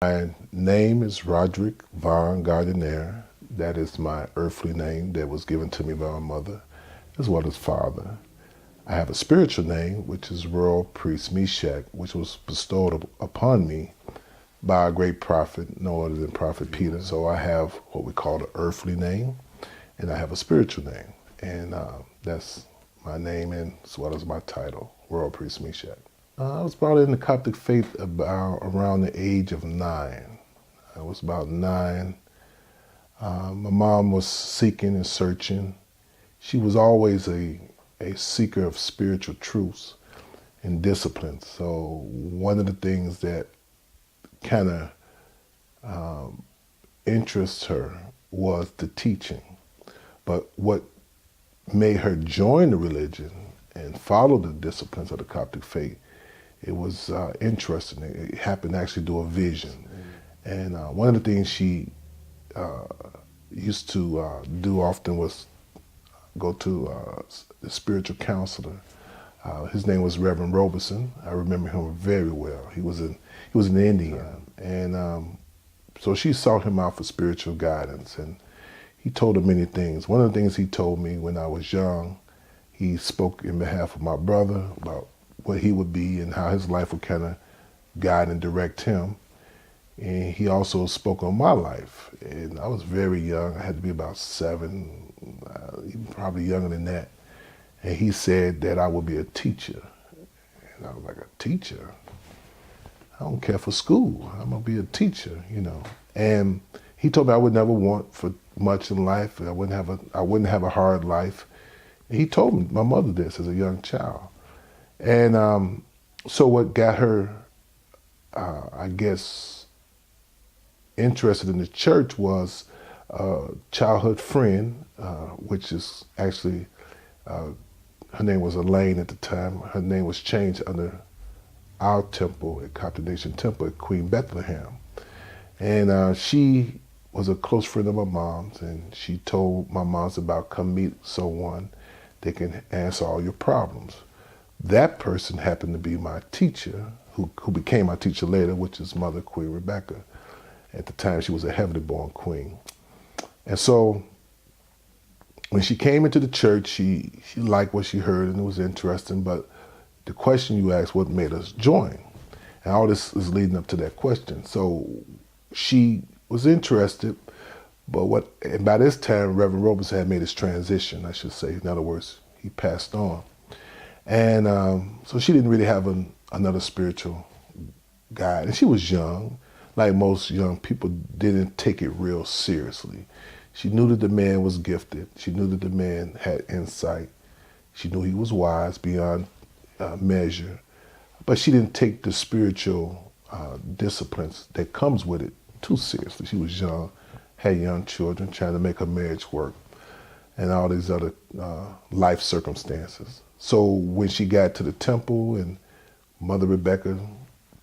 My name is Roderick Von Gardiner. That is my earthly name that was given to me by my mother, as well as father. I have a spiritual name, which is Royal Priest Meshach, which was bestowed upon me by a great prophet, no other than Prophet Peter. So I have what we call the earthly name, and I have a spiritual name. And that's my name and as well as my title, Royal Priest Meshach. I was brought in the Coptic faith about around the age of 9. I was about 9. My mom was seeking and searching. She was always a seeker of spiritual truths and disciplines. So one of the things that kind of interests her was the teaching. But what made her join the religion and follow the disciplines of the Coptic faith, it was interesting. It happened actually through a vision. And one of the things she used to do often was go to the spiritual counselor. His name was Reverend Robeson. I remember him very well. He was an Indian. And so she sought him out for spiritual guidance. And he told her many things. One of the things he told me when I was young, he spoke in behalf of my brother about what he would be and how his life would kind of guide and direct him. And he also spoke on my life. And I was very young. I had to be about 7, even probably younger than that. And he said that I would be a teacher. And I was like, a teacher? I don't care for school. I'm going to be a teacher, you know. And he told me I would never want for much in life. I wouldn't have a hard life. And he told me, my mother this as a young child. And so what got her, I guess, interested in the church was a childhood friend, which is actually, her name was Elaine at the time. Her name was changed under our temple at Coptic Nation Temple at Queen Bethlehem. And she was a close friend of my mom's, and she told my mom's about come meet someone that can answer all your problems. That person happened to be my teacher, who became my teacher later, which is Mother Queen Rebecca. At the time, she was a heavenly born queen. And so when she came into the church, she liked what she heard and it was interesting, but the question you asked, what made us join? And all this is leading up to that question. So she was interested, and by this time, Reverend Robeson had made his transition, I should say. In other words, he passed on. And so she didn't really have another spiritual guide. And she was young. Like most young people, didn't take it real seriously. She knew that the man was gifted. She knew that the man had insight. She knew he was wise beyond measure. But she didn't take the spiritual disciplines that comes with it too seriously. She was young, had young children, trying to make her marriage work, and all these other life circumstances. So when she got to the temple and Mother Rebecca,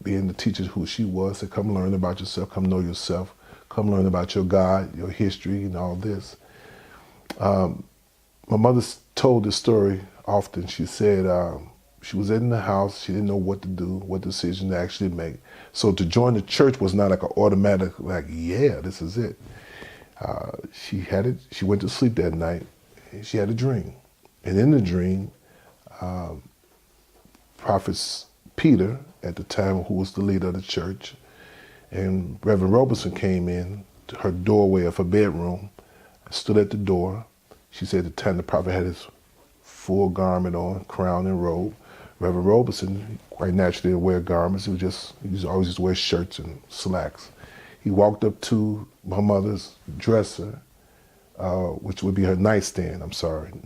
being the teacher who she was, said, come learn about yourself, come know yourself, come learn about your God, your history, and all this. My mother told this story often. She said she was in the house, she didn't know what to do, what decision to actually make. So to join the church was not like an automatic, like, yeah, this is it. She went to sleep that night, and she had a dream. And in the dream, Prophet Peter, at the time, who was the leader of the church, and Reverend Robeson came in to her doorway of her bedroom, stood at the door. She said at the time the prophet had his full garment on, crown and robe. Reverend Robeson, quite naturally, didn't wear garments. He always just wear shirts and slacks. He walked up to my mother's dresser, which would be her nightstand,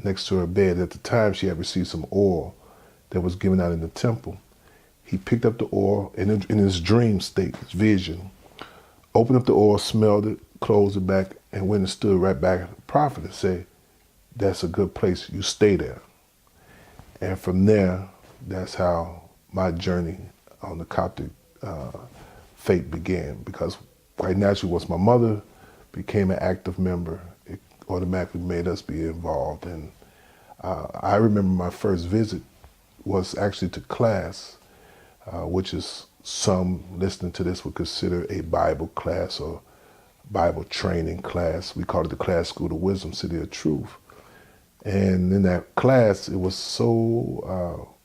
next to her bed. At the time, she had received some oil that was given out in the temple. He picked up the oil in his dream state, his vision, opened up the oil, smelled it, closed it back, and went and stood right back at the prophet and said, that's a good place, you stay there. And from there, that's how my journey on the Coptic faith began, because quite naturally, once my mother became an active member, it automatically made us be involved. And I remember my first visit was actually to class, which is some listening to this would consider a Bible class or Bible training class. We called it the Class School of Wisdom, City of Truth. And in that class, it was so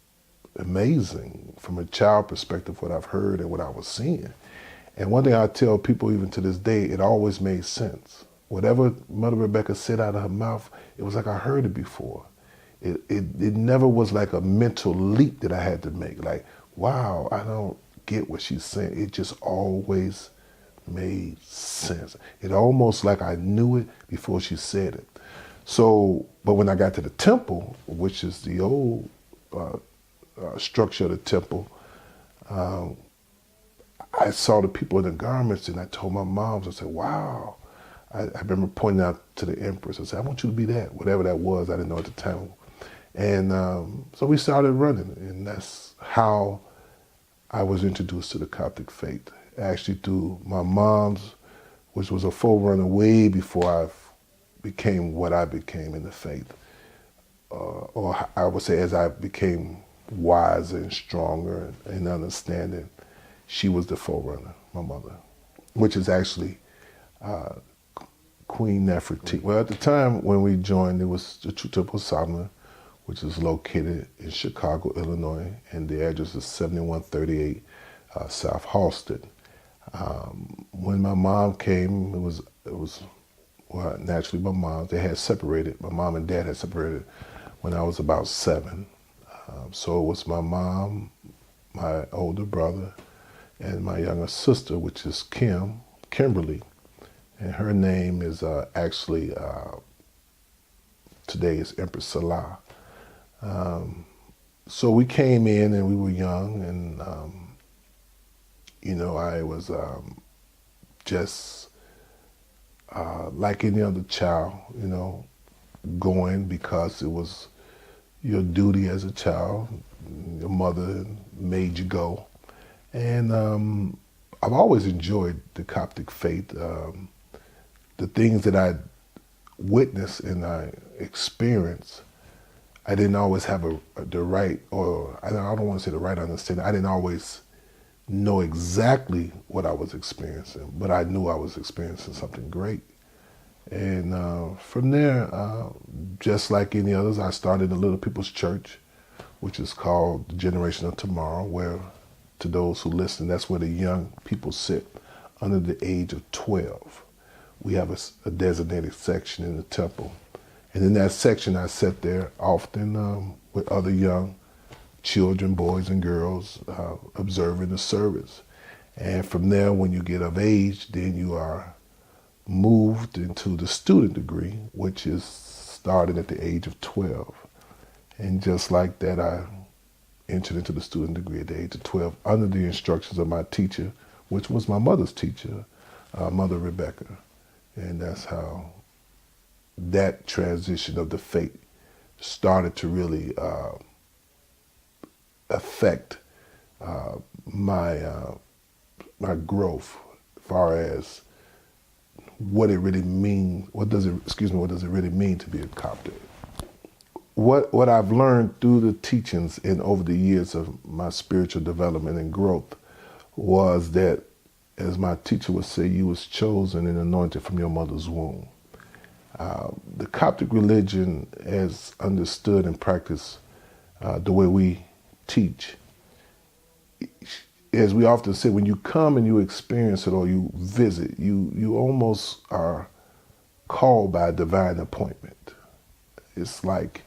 amazing from a child perspective, what I've heard and what I was seeing. And one thing I tell people even to this day, it always made sense. Whatever Mother Rebecca said out of her mouth, it was like I heard it before. It never was like a mental leap that I had to make. Like, wow, I don't get what she's saying. It just always made sense. It almost like I knew it before she said it. So, but when I got to the temple, which is the old structure of the temple, I saw the people in the garments, and I told my moms, I said, wow. I remember pointing out to the Empress, I said, I want you to be that, whatever that was, I didn't know at the time. And so we started running, and that's how I was introduced to the Coptic faith. Actually through my mom's, which was a forerunner way before I became what I became in the faith. Or I would say as I became wiser and stronger and understanding, she was the forerunner, my mother, which is actually Queen Nefertiti. Well, at the time when we joined, it was the True Temple of Solomon, which is located in Chicago, Illinois, and the address is 7138 South Halsted. When my mom came, it was well, naturally my mom, they had separated. My mom and dad had separated when I was about 7. So it was my mom, my older brother, and my younger sister, which is Kimberly. And her name is actually, today is Empress Salah. So we came in and we were young, and I was just like any other child, going because it was your duty as a child. Your mother made you go. And I've always enjoyed the Coptic faith. The things that I witnessed and I experienced, I didn't always have the right, or I don't want to say the right understanding. I didn't always know exactly what I was experiencing, but I knew I was experiencing something great. And from there, just like any others, I started a Little People's Church, which is called the Generation of Tomorrow, where, to those who listen, that's where the young people sit under the age of 12. We have a designated section in the temple. And in that section, I sat there often with other young children, boys and girls, observing the service. And from there, when you get of age, then you are moved into the student degree, which is started at the age of 12. And just like that, I entered into the student degree at the age of 12 under the instructions of my teacher, which was my mother's teacher, Mother Rebecca. And that's how that transition of the faith started to really affect my growth as far as what it really means. What does it really mean to be a Coptic? What I've learned through the teachings and over the years of my spiritual development and growth was that, as my teacher would say, you was chosen and anointed from your mother's womb. The Coptic religion, as understood and practiced the way we teach, as we often say, when you come and you experience it or you visit, you almost are called by a divine appointment. It's like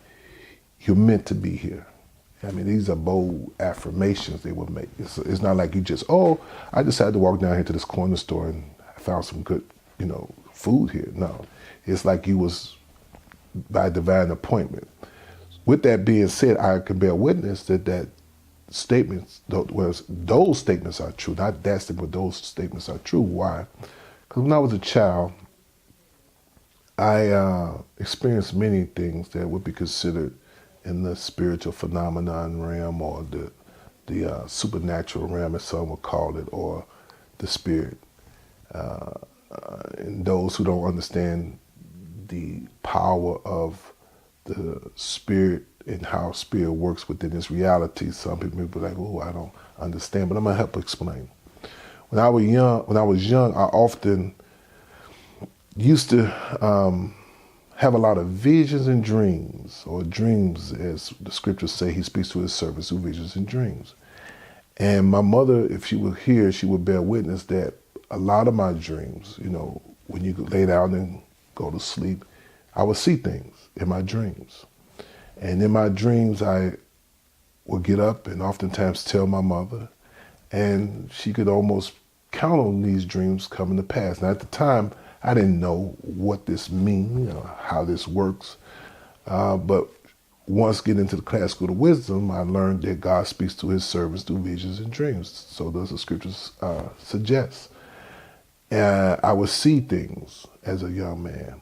you're meant to be here. I mean, these are bold affirmations they would make. It's not like you just, I decided to walk down here to this corner store and I found some good, food here. No, it's like you was by divine appointment. With that being said, I can bear witness that statements, those statements are true. Not that statement, but those statements are true. Why? Because when I was a child, I experienced many things that would be considered in the spiritual phenomenon realm, or the supernatural realm, as some would call it, or the spirit. And those who don't understand the power of the spirit and how spirit works within this reality. Some people may be like, oh, I don't understand, but I'm gonna help explain. When I was young, I often used to have a lot of visions and dreams, or dreams, as the scriptures say, he speaks to his servants through visions and dreams. And my mother, if she were here, she would bear witness that a lot of my dreams, when you lay down and go to sleep, I would see things in my dreams. And in my dreams, I would get up and oftentimes tell my mother, and she could almost count on these dreams coming to pass. Now, at the time, I didn't know what this means, how this works. But once getting into the class school of wisdom, I learned that God speaks to his servants through visions and dreams. So does the scriptures suggest. And I would see things as a young man.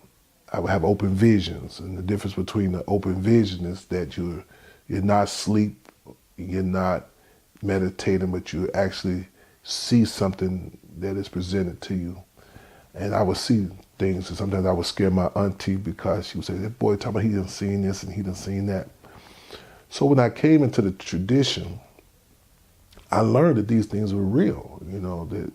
I would have open visions. And the difference between the open vision is that you're not asleep, you're not meditating, but you actually see something that is presented to you. And I would see things, and sometimes I would scare my auntie because she would say, that boy talking about he done seen this and he done seen that. So when I came into the tradition, I learned that these things were real, that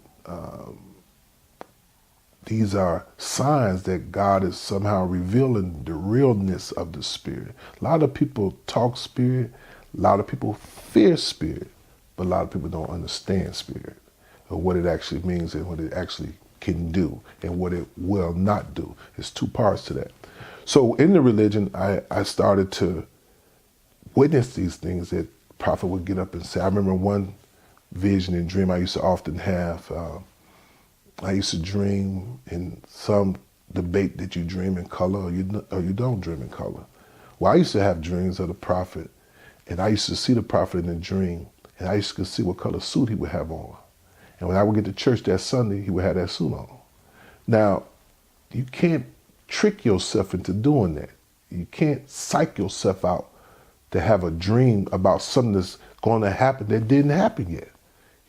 these are signs that God is somehow revealing the realness of the spirit. A lot of people talk spirit, a lot of people fear spirit, but a lot of people don't understand spirit, or what it actually means and what it actually can do and what it will not do. There's two parts to that. So in the religion, I started to witness these things that prophet would get up and say. I remember one vision and dream I used to often have. I used to dream in some debate that you dream in color or you don't dream in color. Well, I used to have dreams of the prophet, and I used to see the prophet in a dream, and I used to see what color suit he would have on. And when I would get to church that Sunday, he would have that suit on. Now, you can't trick yourself into doing that. You can't psych yourself out to have a dream about something that's going to happen that didn't happen yet.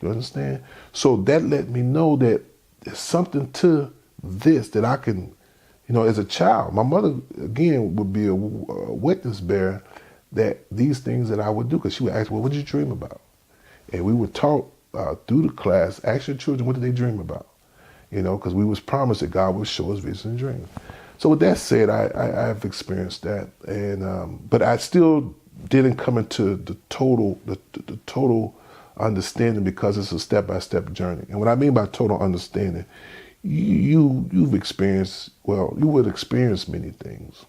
You understand? So that let me know that there's something to this that I can, as a child. My mother, again, would be a witness bearer that these things that I would do, because she would ask, well, what did you dream about? And we would talk through the class, ask your children, what did they dream about? Because we was promised that God would show us visions and dreams. So with that said, I have experienced that, and but I still didn't come into the total understanding, because it's a step-by-step journey. And what I mean by total understanding, you've experienced, you would experience many things,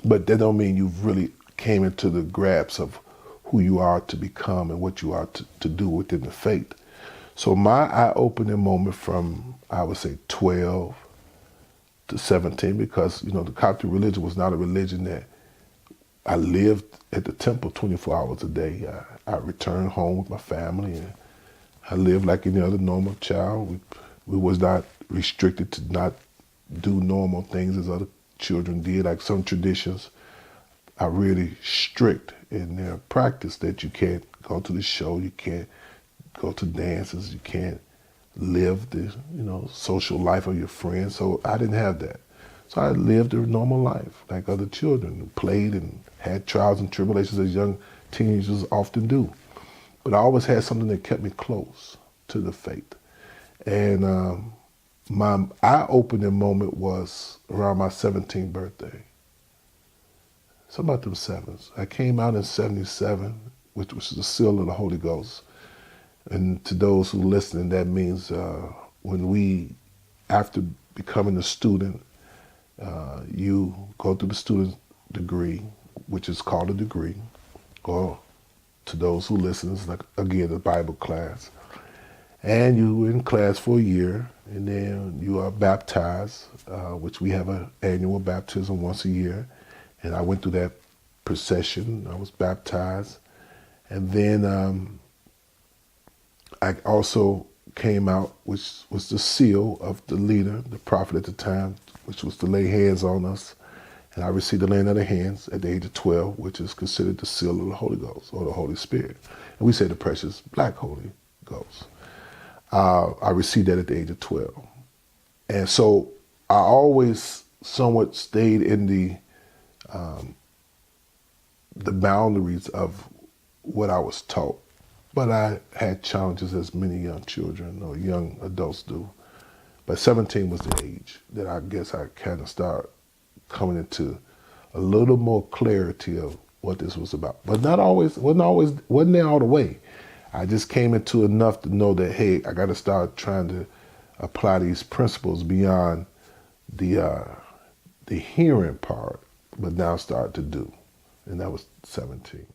but that don't mean you've really came into the grasp of who you are to become and what you are to do within the faith. So my eye-opening moment from, I would say, 12 to 17, because, the Coptic religion was not a religion that I lived at the temple 24 hours a day. I returned home with my family, and I lived like any other normal child. We was not restricted to not do normal things as other children did. Like some traditions are really strict in their practice, that you can't go to the show, you can't go to dances, you can't live the social life of your friends. So I didn't have that. So I lived a normal life like other children, who played and had trials and tribulations as young teenagers often do. But I always had something that kept me close to the faith. And my eye-opening moment was around my 17th birthday. Something about them sevens. I came out in 77, which was the seal of the Holy Ghost. And to those who listen, that means when we, after becoming a student, you go through the student degree, which is called a degree, or to those who listen, it's like, again, a Bible class. And you in class for a year, and then you are baptized, which we have an annual baptism once a year. And I went through that procession. I was baptized. And then I also came out, which was the seal of the leader, the prophet at the time, which was to lay hands on us. And I received the laying of the hands at the age of 12, which is considered the seal of the Holy Ghost, or the Holy Spirit. And we say the precious black Holy Ghost. I received that at the age of 12. And so I always somewhat stayed in the the boundaries of what I was taught. But I had challenges as many young children or young adults do. But 17 was the age that I guess I kind of started coming into a little more clarity of what this was about. But wasn't there all the way. I just came into enough to know that, hey, I got to start trying to apply these principles beyond the hearing part, but now start to do. And that was 17.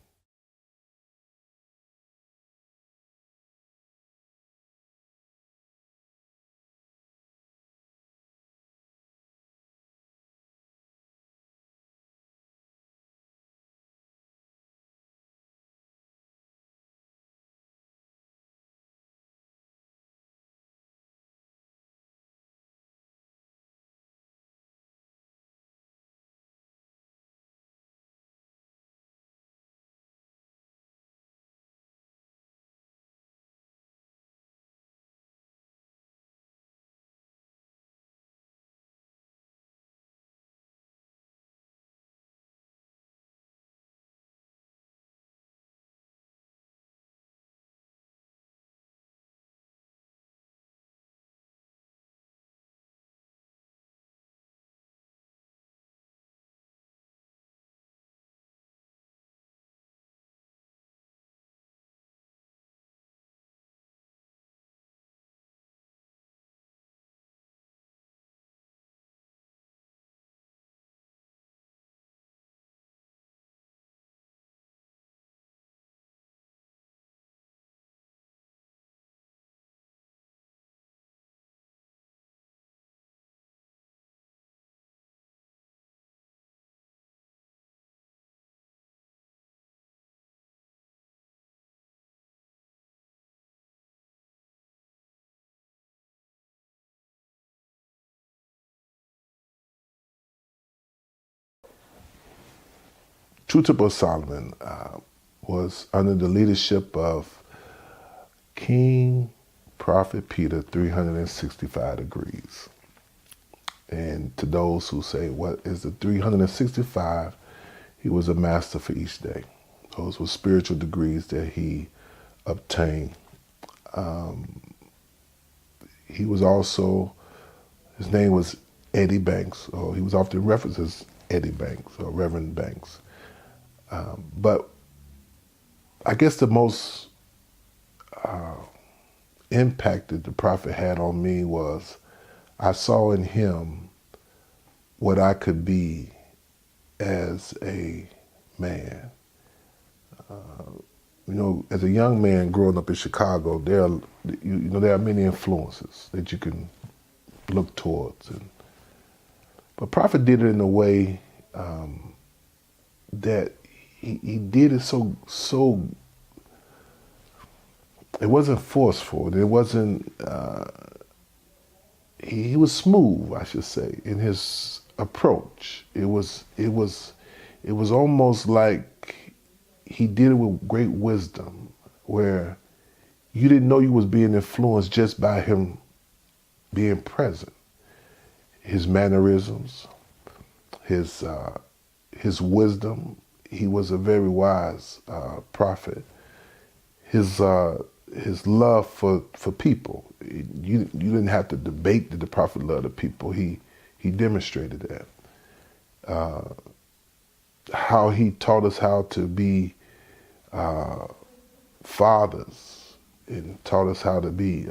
True Temple of Solomon was under the leadership of King Prophet Peter, 365 degrees. And to those who say, what is the 365? He was a master for each day. Those were spiritual degrees that he obtained. He was also, his name was Eddie Banks, or he was often referenced as Eddie Banks or Reverend Banks. But I guess the most impact that the prophet had on me was I saw in him what I could be as a man. As a young man growing up in Chicago, there are many influences that you can look towards, but prophet did it in a way that he did it so. It wasn't forceful. It wasn't. He was smooth, I should say, in his approach. It was almost like he did it with great wisdom, where you didn't know you was being influenced just by him being present. His mannerisms, his wisdom. He was a very wise prophet. His love for people. You didn't have to debate that the prophet loved the people. He demonstrated that. How he taught us how to be fathers, and taught us how to be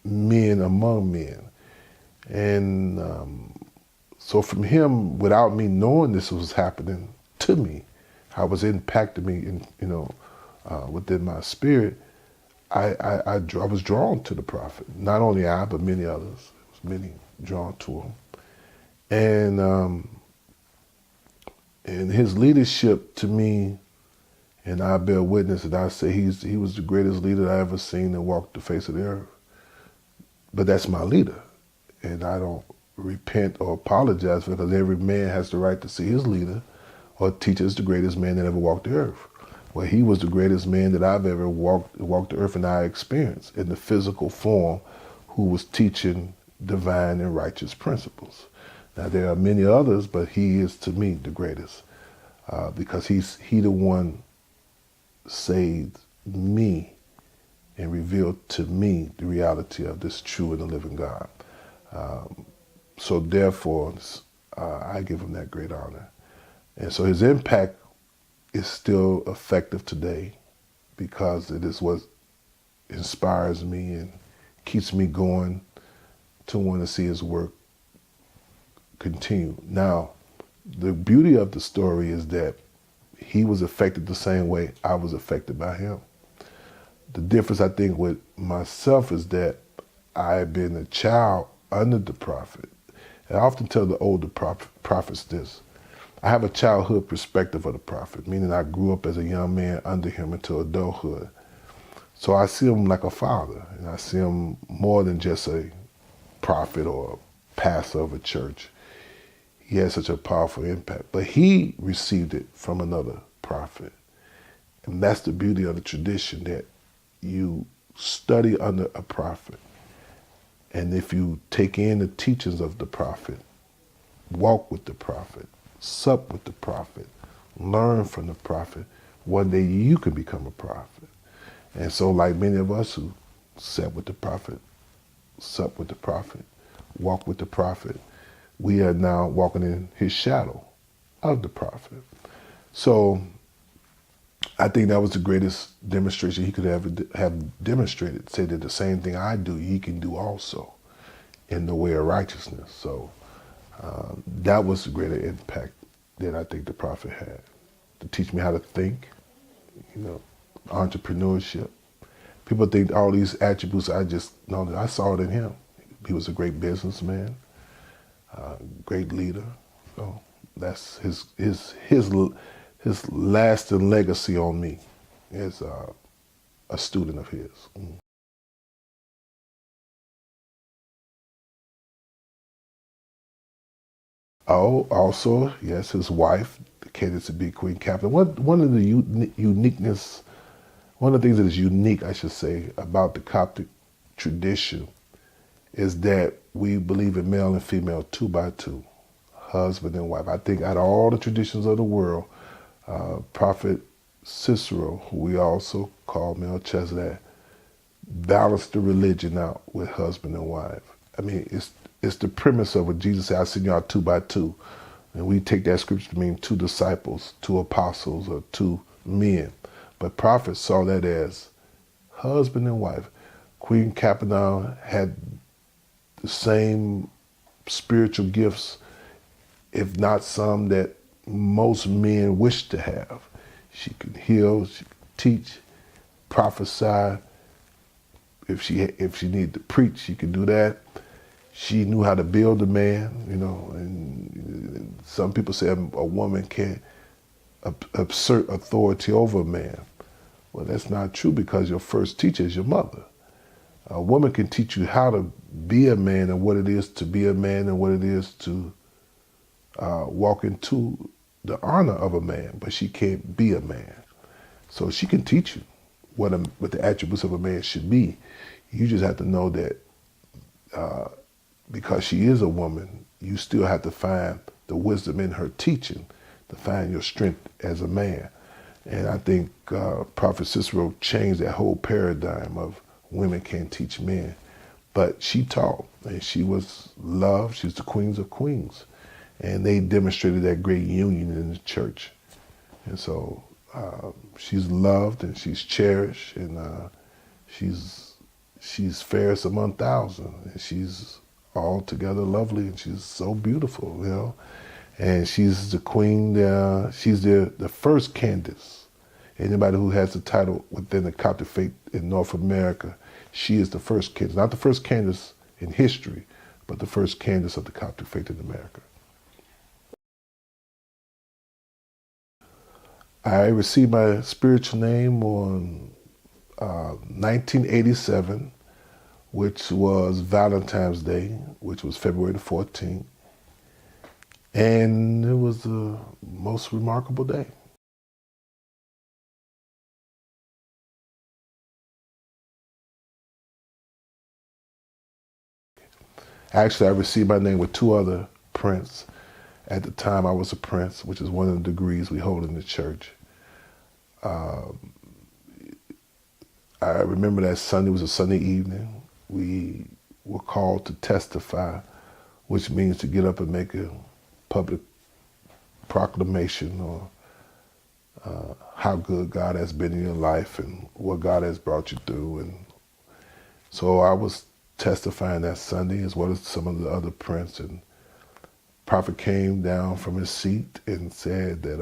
men among men. And so from him, without me knowing this was happening to me, how it was impacting me, within my spirit, I was drawn to the prophet. Not only I, but many others. Many drawn to him, and his leadership to me, and I bear witness that I say he was the greatest leader I ever seen that walked the face of the earth. But that's my leader, and I don't repent or apologize for it, because every man has the right to see his leader or teacher is the greatest man that ever walked the earth. Well, he was the greatest man that I've ever walked the earth, and I experienced in the physical form, who was teaching divine and righteous principles. Now, there are many others, but he is to me the greatest. because he the one saved me and revealed to me the reality of this true and the living God. So therefore, I give him that great honor. And so his impact is still effective today because it is what inspires me and keeps me going to want to see his work continue. Now, the beauty of the story is that he was affected the same way I was affected by him. The difference, I think, with myself is that I've been a child under the prophet. And I often tell the older prophets this. I have a childhood perspective of the prophet, meaning I grew up as a young man under him until adulthood. So I see him like a father, and I see him more than just a prophet or a pastor of a church. He had such a powerful impact. But he received it from another prophet. And that's the beauty of the tradition, that you study under a prophet. And if you take in the teachings of the prophet, walk with the prophet, sup with the prophet, learn from the prophet, one day you can become a prophet. And so like many of us who sat with the prophet, sup with the prophet, walk with the prophet, we are now walking in his shadow of the prophet. So I think that was the greatest demonstration he could ever have demonstrated. Say that the same thing I do, he can do also in the way of righteousness. So that was the greater impact that I think the prophet had, to teach me how to think, entrepreneurship. People think all these attributes, I just know that I saw it in him. He was a great businessman, great leader. So that's his lasting legacy on me as a student of his. Oh, also, yes, his wife, catered to be Queen Captain. One of the uniqueness, one of the things that is unique, I should say, about the Coptic tradition is that we believe in male and female 2 by 2, husband and wife. I think out of all the traditions of the world, Prophet Cicero, who we also call Melchizedek, balanced the religion out with husband and wife. I mean, it's the premise of what Jesus said, I send you out 2 by 2. And we take that scripture to mean 2 disciples, 2 apostles, or 2 men. But prophets saw that as husband and wife. Queen Capernaum had the same spiritual gifts, if not some, that most men wish to have. She could heal, she could teach, prophesy. If she needed to preach, she could do that. She knew how to build a man, and some people say a woman can't assert authority over a man. Well, that's not true, because your first teacher is your mother. A woman can teach you how to be a man and what it is to be a man and what it is to walk into the honor of a man, but she can't be a man. So she can teach you what the attributes of a man should be. You just have to know that because she is a woman, you still have to find the wisdom in her teaching to find your strength as a man. And I think Prophet Cicero changed that whole paradigm of women can't teach men. But she taught, and she was loved. She's the queens of queens. And they demonstrated that great union in the church. And so she's loved and she's cherished, and she's fairest among thousands. And she's altogether lovely, and she's so beautiful, And she's the queen, she's the first Candace. Anybody who has the title within the Coptic faith in North America, she is the first Candace. Not the first Candace in history, but the first Candace of the Coptic faith in America. I received my spiritual name on 1987, which was Valentine's Day, which was February the 14th. And it was the most remarkable day. Actually, I received my name with 2 other prints At the time, I was a prince, which is one of the degrees we hold in the church. I remember that Sunday was a Sunday evening. We were called to testify, which means to get up and make a public proclamation or how good God has been in your life and what God has brought you through. And so I was testifying that Sunday, as well as some of the other prince. And prophet came down from his seat and said that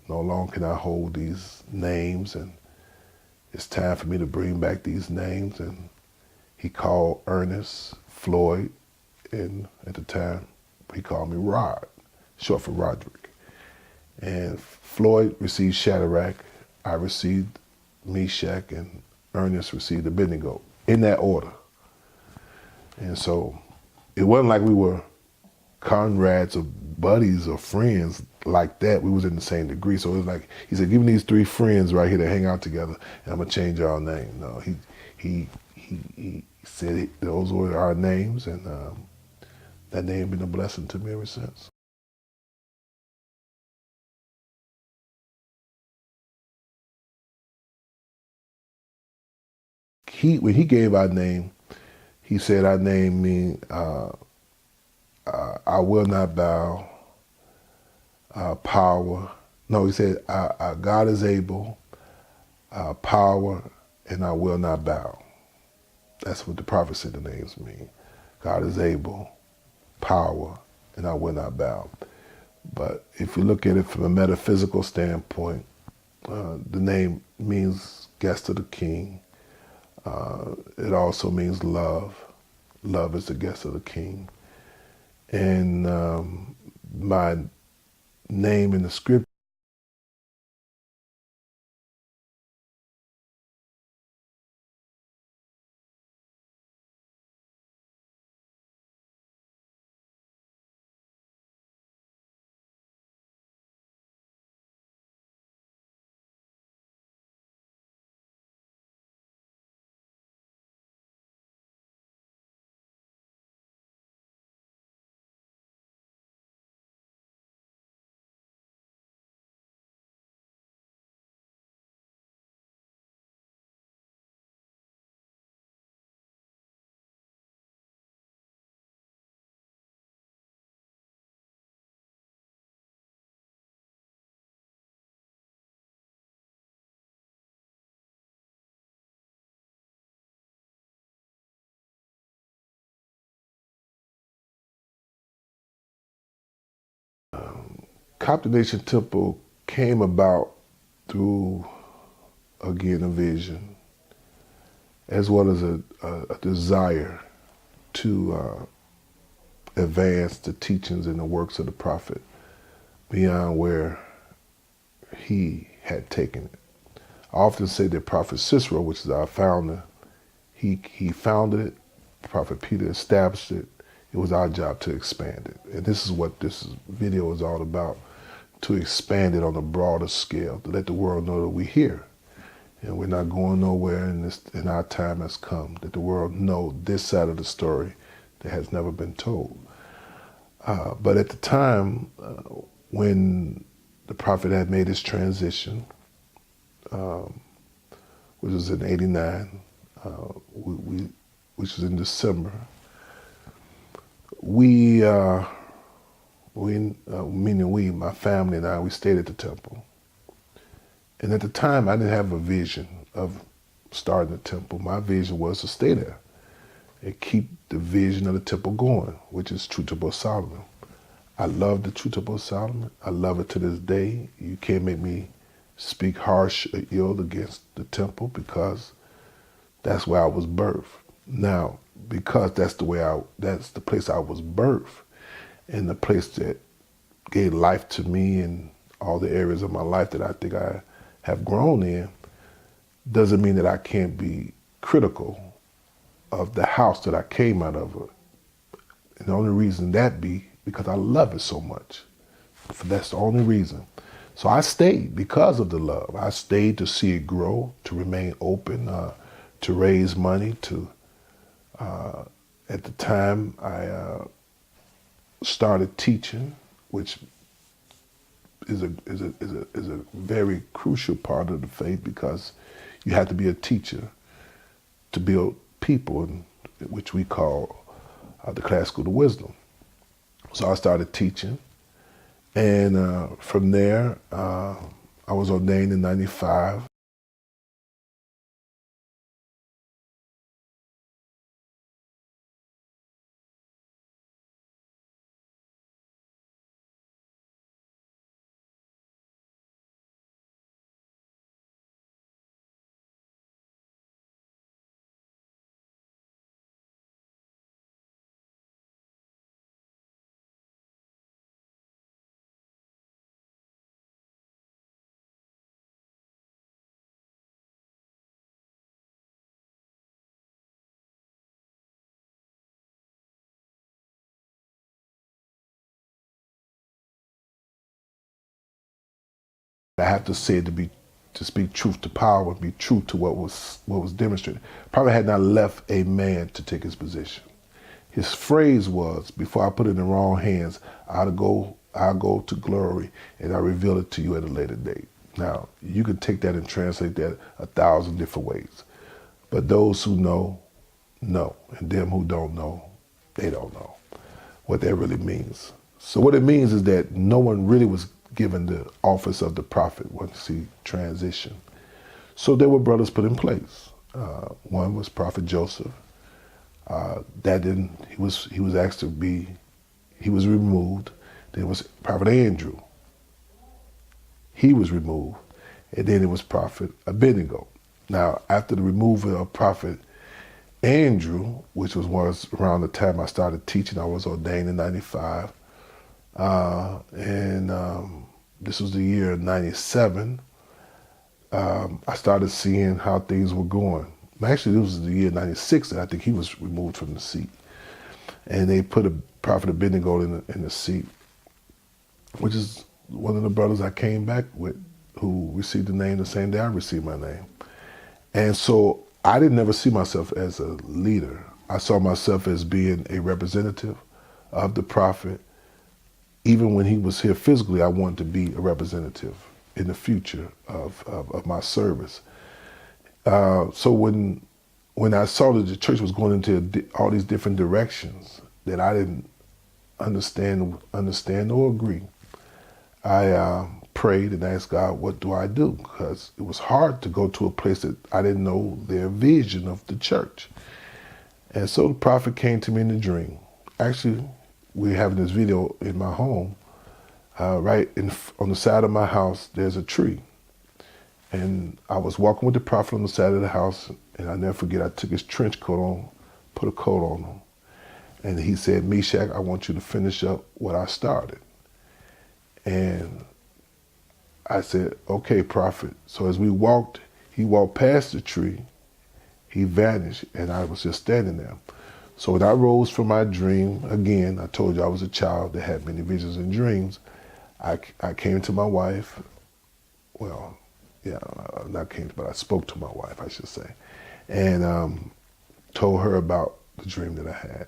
no longer can I hold these names, and it's time for me to bring back these names. And he called Ernest, Floyd, and at the time he called me Rod, short for Roderick. And Floyd received Shadrach, I received Meshach, and Ernest received Abednego, in that order. And so it wasn't like we were comrades or buddies or friends like that. We was in the same degree. So it was like, he said, give me these 3 friends right here that hang out together, and I'm gonna change our name. No, he said those were our names, and that name been a blessing to me ever since. When he gave our name, he said our name mean I will not bow, power. No, he said God is able, power, and I will not bow. That's what the prophet said the names mean. God is able, power, and I will not bow. But if you look at it from a metaphysical standpoint, the name means guest of the king. It also means love. Love is the guest of the king. And my name in the scripture, Coptic Nation Temple came about through, again, a vision, as well as a desire to advance the teachings and the works of the prophet beyond where he had taken it. I often say that Prophet Cicero, which is our founder, he founded it, Prophet Peter established it. It was our job to expand it. And this is what this video is all about, to expand it on a broader scale, to let the world know that we're here. And we're not going nowhere, and our time has come, that the world know this side of the story that has never been told. But at the time, when the prophet had made his transition, which was in '89, which was in December, meaning we, my family and I, we stayed at the temple. And at the time, I didn't have a vision of starting a temple. My vision was to stay there and keep the vision of the temple going, which is True Temple of Solomon. I love the True Temple of Solomon. I love it to this day. You can't make me speak harsh or ill against the temple, because that's where I was birthed. Now, because that's the place I was birthed, and the place that gave life to me in all the areas of my life that I think I have grown in, doesn't mean that I can't be critical of the house that I came out of. And the only reason that be because I love it so much. That's the only reason. So I stayed because of the love. I stayed to see it grow, to remain open, to raise money, to, at the time I started teaching, which is a very crucial part of the faith, because you have to be a teacher to build people, which we call the classical of wisdom. So I started teaching, and from there, I was ordained in '95. I have to say to speak truth to power and be true to what was demonstrated. Probably had not left a man to take his position. His phrase was, "Before I put it in the wrong hands, I'll go to glory, and I'll reveal it to you at a later date." Now, you can take that and translate that 1,000 different ways. But those who know, know. And them who don't know, they don't know what that really means. So what it means is that no one really was given the office of the prophet once he transitioned. So there were brothers put in place. One was Prophet Joseph. He was asked to be, he was removed. There was Prophet Andrew. He was removed. And then it was Prophet Abednego. Now, after the removal of Prophet Andrew, which was around the time I started teaching, I was ordained in '95. This was the year '97. I started seeing how things were going. Actually, this was the year '96 that I think he was removed from the seat. And they put a Prophet Abednego in the seat, which is one of the brothers I came back with, who received the name the same day I received my name. And so I didn't ever see myself as a leader. I saw myself as being a representative of the prophet. Even when he was here physically, I wanted to be a representative in the future of my service. So when I saw that the church was going into all these different directions that I didn't understand or agree, I prayed and asked God, what do I do? Because it was hard to go to a place that I didn't know their vision of the church. And so the prophet came to me in a dream. Actually, we're having this video in my home. Right on the side of my house, there's a tree. And I was walking with the prophet on the side of the house, and I'll never forget, I took his trench coat on, put a coat on him. And he said, "Meshach, I want you to finish up what I started." And I said, "Okay, prophet." So as we walked, he walked past the tree, he vanished, and I was just standing there. So when I rose from my dream, again, I told you I was a child that had many visions and dreams. I came to my wife. Well, yeah, not came, but I spoke to my wife, I should say, and told her about the dream that I had,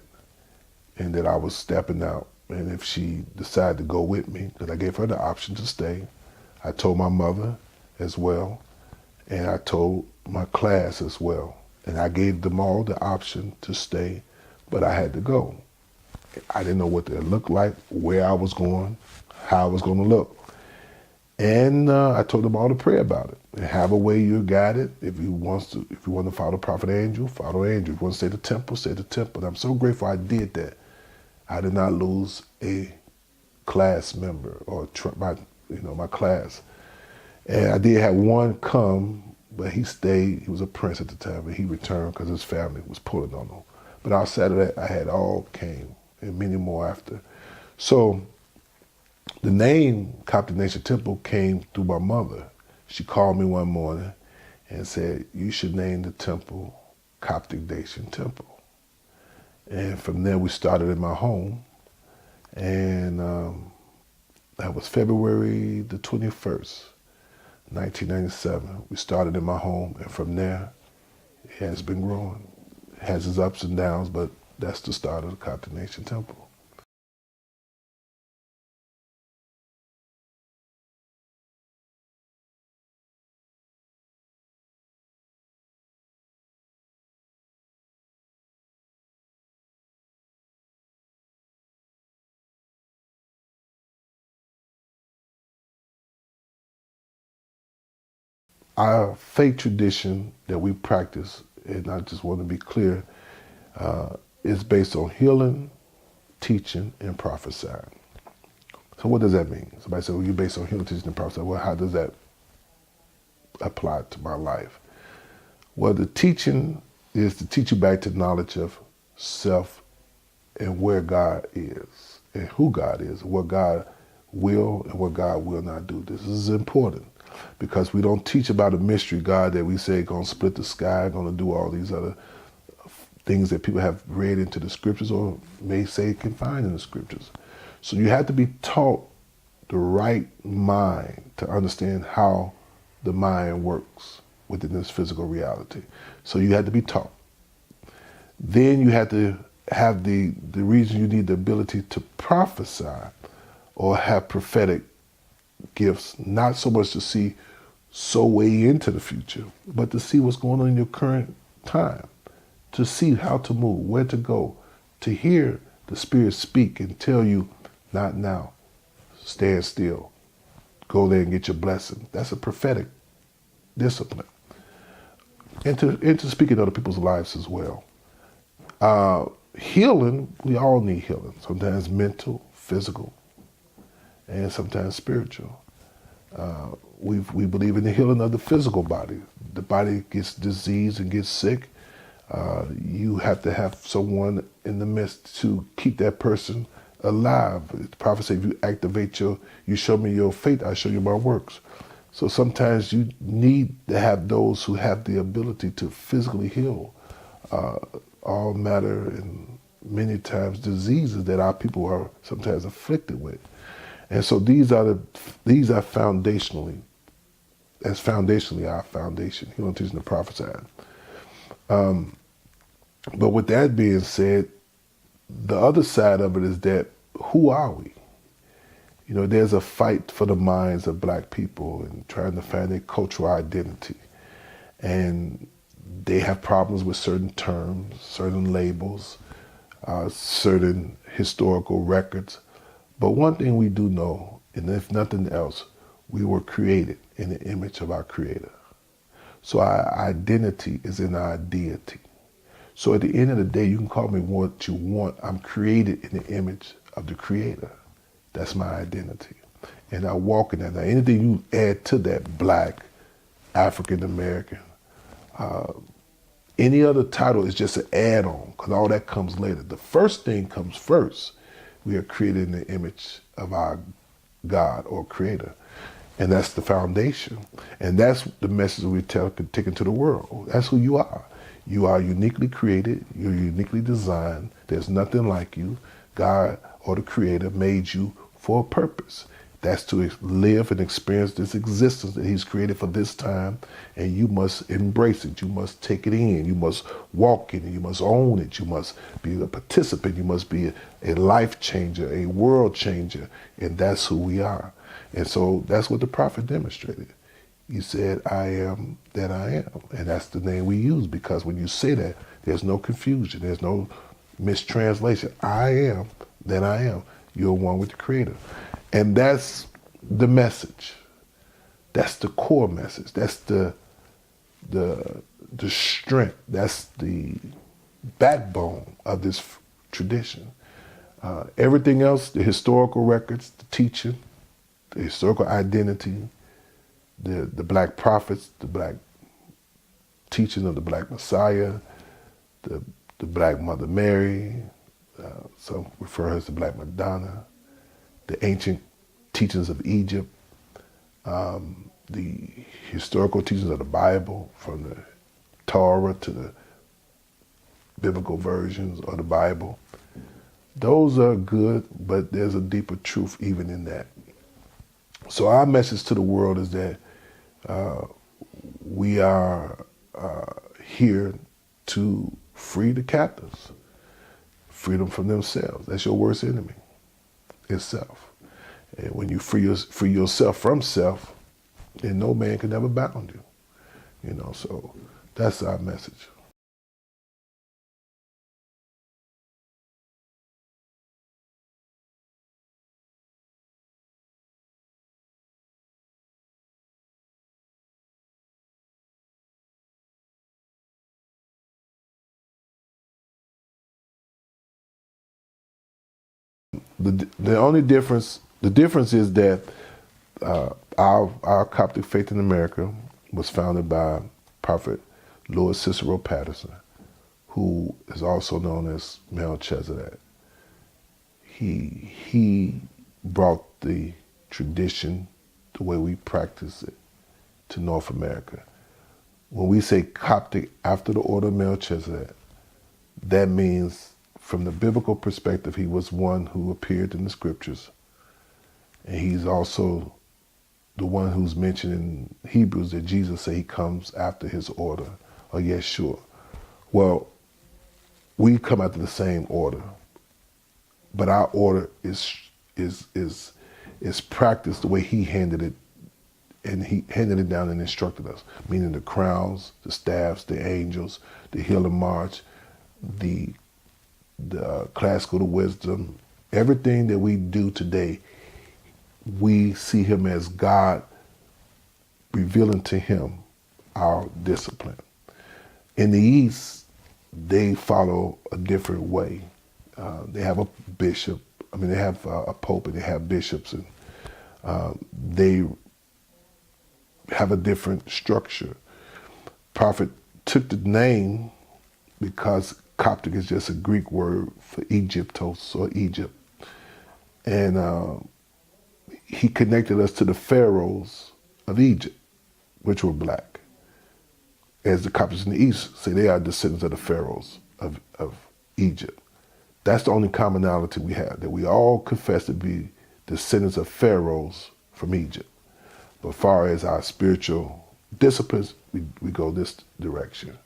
and that I was stepping out, and if she decided to go with me, that I gave her the option to stay. I told my mother as well, and I told my class as well, and I gave them all the option to stay, but I had to go. I didn't know what it looked like, where I was going, how I was going to look. And I told them all to pray about it and have a way you're guided. If you want to follow Prophet Andrew, follow Andrew. If you want to stay the temple, stay the temple. And I'm so grateful I did that. I did not lose a class member or my class. And I did have one come, but he stayed. He was a prince at the time, but he returned because his family was pulling on him. But outside of that, I had all came and many more after. So the name Coptic Nation Temple came through my mother. She called me one morning and said, "You should name the temple Coptic Nation Temple." And from there we started in my home. And that was February the 21st, 1997. We started in my home, and from there it has been growing. It has its ups and downs, but that's the start of the Coptic Nation Temple. our faith tradition that we practice, and I just want to be clear, is based on healing, teaching, and prophesying. So what does that mean? Somebody said, well, you're based on healing, teaching, and prophesying. Well, how does that apply to my life? Well, the teaching is to teach you back to knowledge of self and where God is and who God is, what God will and what God will not do. This is important because we don't teach about a mystery God that we say going to split the sky, going to do all these other things that people have read into the scriptures or may say can find in the scriptures. So you have to be taught the right mind to understand how the mind works within this physical reality. So you had to be taught. Then you had to have the reason you need the ability to prophesy or have prophetic gifts, not so much to see so way into the future, but to see what's going on in your current time, to see how to move, where to go, to hear the Spirit speak and tell you, not now, stand still, go there and get your blessing. That's a prophetic discipline. And to speak in other people's lives as well. Healing, we all need healing. Sometimes mental, physical, and sometimes spiritual. We believe in the healing of the physical body. The body gets diseased and gets sick. You have to have someone in the midst to keep that person alive. The prophet says, if you activate you show me your faith, I show you my works. So sometimes you need to have those who have the ability to physically heal all matter and many times diseases that our people are sometimes afflicted with. And so these are foundationally our foundation, healing, teaching, and prophesying. But with that being said, the other side of it is that who are we? You know, there's a fight for the minds of black people and trying to find their cultural identity. And they have problems with certain terms, certain labels, certain historical records. But one thing we do know, and if nothing else, we were created in the image of our Creator. So our identity is in our deity. So at the end of the day, you can call me what you want. I'm created in the image of the Creator. That's my identity. And I walk in that. Now, anything you add to that, black, African American, any other title is just an add-on, because all that comes later. The first thing comes first. We are created in the image of our God or Creator. And that's the foundation. And that's the message we take into the world. That's who you are. You are uniquely created. You're uniquely designed. There's nothing like you. God or the Creator made you for a purpose. That's to live and experience this existence that He's created for this time, and you must embrace it. You must take it in. You must walk in it. You must own it. You must be a participant. You must be a life changer, a world changer, and that's who we are. And so that's what the prophet demonstrated. He said, I am that I am. And that's the name we use, because when you say that, there's no confusion. There's no mistranslation. I am that I am. You're one with the Creator. And that's the message. That's the core message. That's the strength. That's the backbone of this tradition. Everything else, the historical records, the teaching, the historical identity, the black prophets, the black teaching of the black Messiah, the black Mother Mary, some refer her as the Black Madonna, the ancient teachings of Egypt, the historical teachings of the Bible, from the Torah to the biblical versions of the Bible. Those are good, but there's a deeper truth even in that. So our message to the world is that we are here to free the captives, freedom from themselves. That's your worst enemy, is self. And when you free yourself from self, then no man can ever bound you. You know, so that's our message. The only difference, the difference is that our Coptic faith in America was founded by Prophet Louis Cicero Patterson, who is also known as Melchizedek. He brought the tradition, the way we practice it, to North America. When we say Coptic after the order of Melchizedek, that means from the biblical perspective, he was one who appeared in the scriptures. And he's also the one who's mentioned in Hebrews that Jesus said he comes after his order, or Yeshua. Well, we come after the same order, but our order is practiced the way he handed it, and he handed it down and instructed us, meaning the crowns, the staffs, the angels, the healing march, the classical, the wisdom, everything that we do today, we see him as God revealing to him our discipline. In the East, they follow a different way. They have a bishop. I mean, they have a pope and they have bishops, and they have a different structure. Prophet took the name because Coptic is just a Greek word for Egyptos, or Egypt. And he connected us to the pharaohs of Egypt, which were black. As the Coptics in the East say, they are descendants of the pharaohs of Egypt. That's the only commonality we have, that we all confess to be descendants of pharaohs from Egypt. But as far as our spiritual disciplines, we go this direction.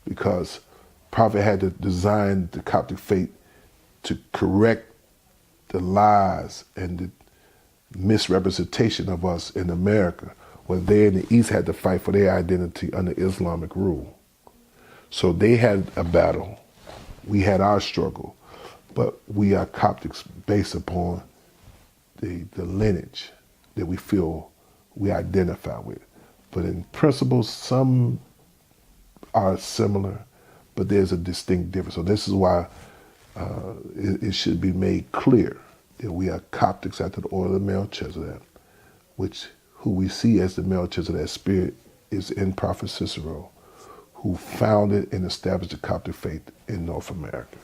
Because Prophet had to design the Coptic faith to correct the lies and the misrepresentation of us in America, where they in the East had to fight for their identity under Islamic rule. So they had a battle. We had our struggle. But we are Coptics based upon the lineage that we feel we identify with. But in principles, some are similar, but there's a distinct difference. So this is why it should be made clear that we are Coptics after the order of Melchizedek, who we see as the Melchizedek spirit is in Prophet Cicero, who founded and established the Coptic faith in North America.